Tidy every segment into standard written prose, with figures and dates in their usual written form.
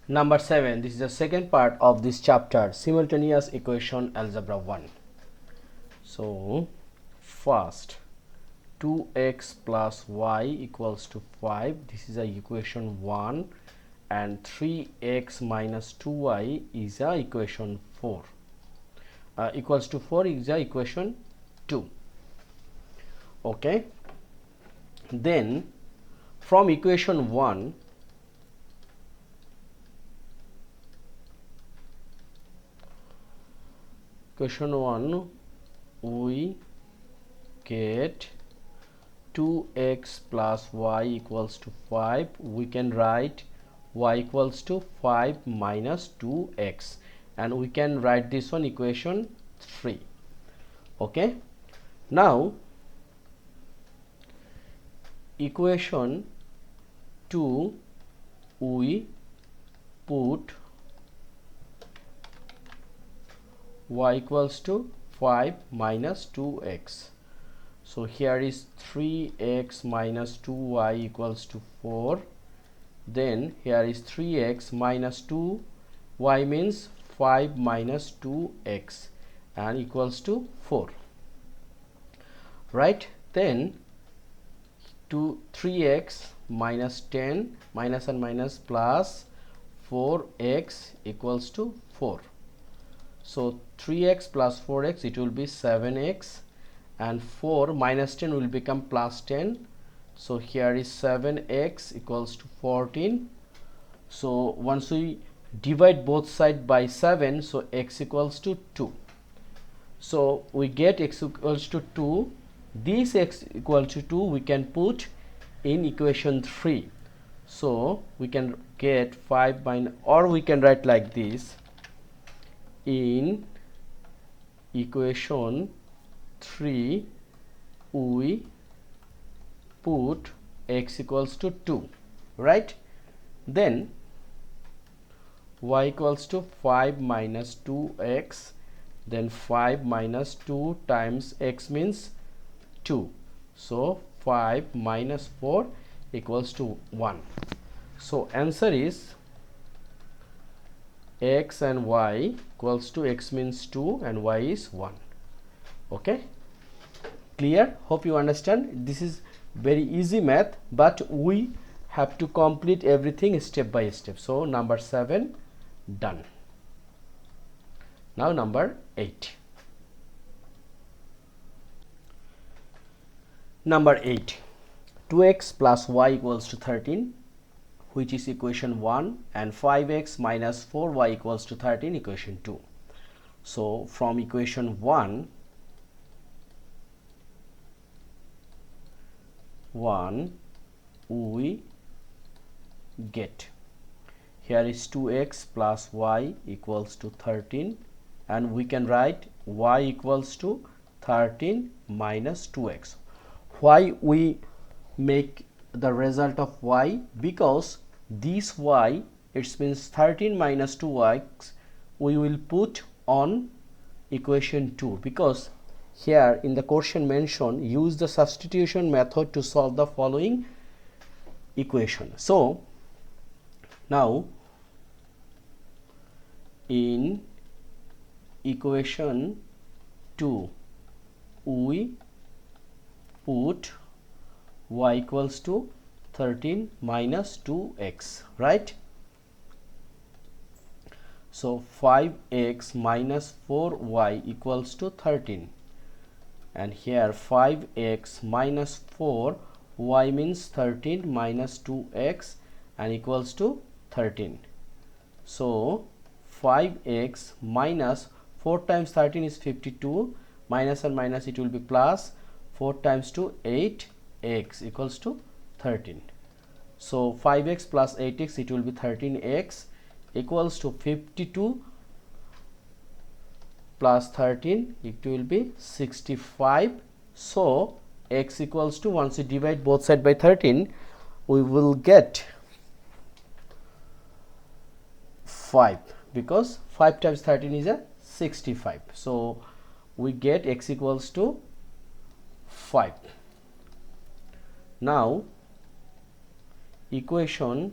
Number 7, this is the second part of this chapter, simultaneous equation algebra 1. So first, 2x plus y equals to 5, this is a equation 1, and 3x minus 2y is a equation 4. Equals to 4 is a equation 2. Okay, then from equation 1, we get 2x plus y equals to 5. We can write y equals to 5 minus 2x, and we can write this one equation 3. Okay, now equation 2, we put y equals to 5 minus 2x. So here is 3x minus 2y equals to 4. Then here is 3x minus 2y means 5 minus 2x and equals to 4. Right? Then 3x minus 10 minus and minus plus 4x equals to 4. So 3x plus 4x, it will be 7x, and 4 minus 10 will become plus 10. So here is 7x equals to 14. So once we divide both sides by 7, so x equals to 2. So we get x equals to 2. This x equal to 2 we can put in equation 3. So we can get 5 minus, or we can write like this: in equation 3 we put x equals to 2, right? Then y equals to 5 minus 2x, then 5 minus 2 times x means 2. So 5 minus 4 equals to 1. So answer is x and y equals to x means 2 and y is 1. Okay, clear? Hope you understand. This is very easy math, but we have to complete everything step by step. So number 7 done. Now number 8. Number 8, 2x plus y equals to 13, which is equation 1, and 5x minus 4y equals to 13, equation 2. So from equation 1, we get, here is 2x plus y equals to 13, and we can write y equals to 13 minus 2x. Why we make the result of y? Because this y, it means 13 minus 2x, we will put on equation 2, because here in the question mentioned, use the substitution method to solve the following equation. So now in equation 2 we put y equals to 13 minus 2x, right? So 5x minus 4y equals to 13, and here 5x minus 4y means 13 minus 2x and equals to 13. So 5x minus 4 times 13 is 52, minus and minus it will be plus, 4 times 2 8x equals to 13. So 5x plus 8x, it will be 13x equals to 52 plus 13, it will be 65. So x equals to, once we divide both sides by 13, we will get 5, because 5 times 13 is a 65. So we get x equals to 5. Now equation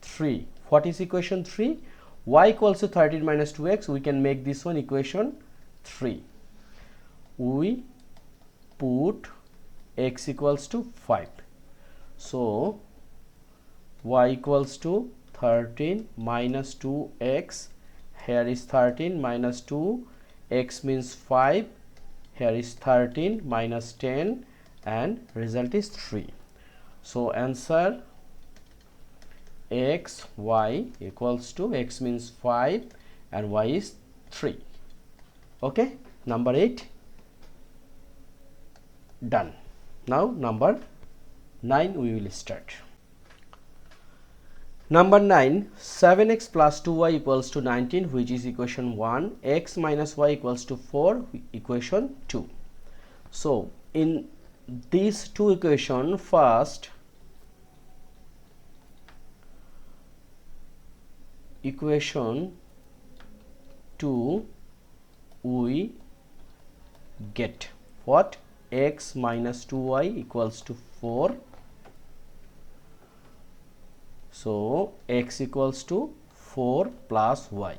3, What is equation 3? Y equals to 13 minus 2x. We can make this one equation 3. We put x equals to 5. So y equals to 13 minus 2x. Here is 13 minus 2. X means 5. Here is 13 minus 10 and result is 3. So answer x y equals to, x means 5 and y is 3. Okay, number 8 done. Now number 9 we will start. Number 9, 7x plus 2y equals to 19, which is equation 1. X minus y equals to 4, equation 2. So in these two equations, first equation 2 we get what? X minus 2y equals to 4. So x equals to 4 plus y.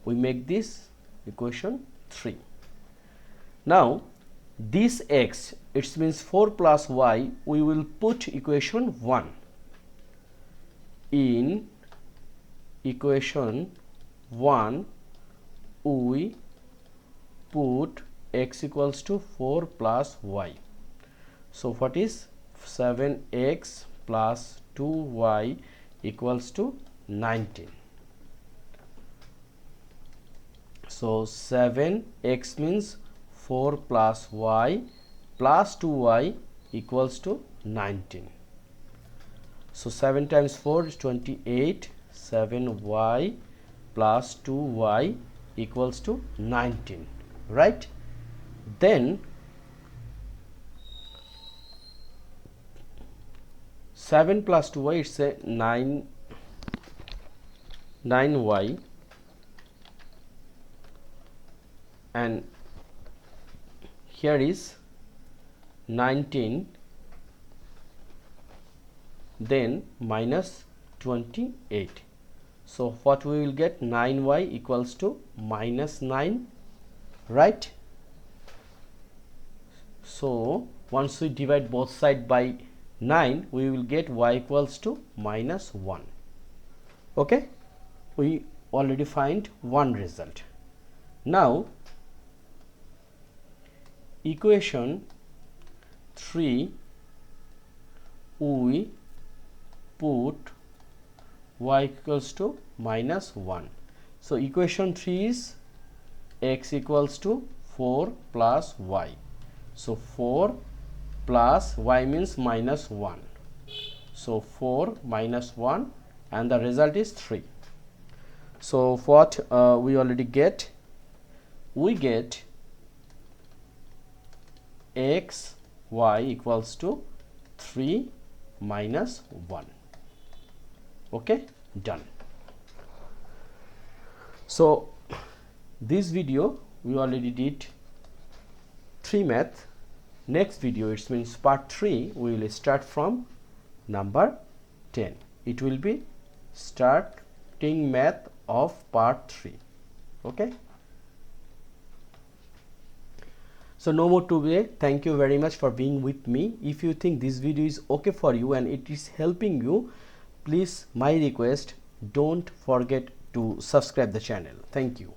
We make this equation 3. Now this x, it means 4 plus y, we will put equation 1. In equation 1 we put x equals to 4 plus y. So what is 7x plus 2y equals to 19. So 7x means 4 plus y plus 2y equals to 19. So 7 times 4 is 28. 7y plus 2y equals to 19, right? Then 7 plus 2y, it's a 9y, and here is 19, then minus 28. So what we will get? 9y equals to minus 9, right? So once we divide both sides by 9, we will get y equals to minus 1. Okay, we already find one result. Now equation 3 we put y equals to minus 1. So equation 3 is x equals to 4 plus y. So 4 plus y means minus 1. So 4 minus 1 and the result is 3. So what we already get? We get x y equals to 3 minus 1. Okay, done. So this video we already did 3 math. Next video, it means part 3, we will start from number 10. It will be starting math of part 3. Okay, so no more today. Thank you very much for being with me. If you think this video is okay for you and it is helping you, please, my request, don't forget to subscribe the channel. Thank you.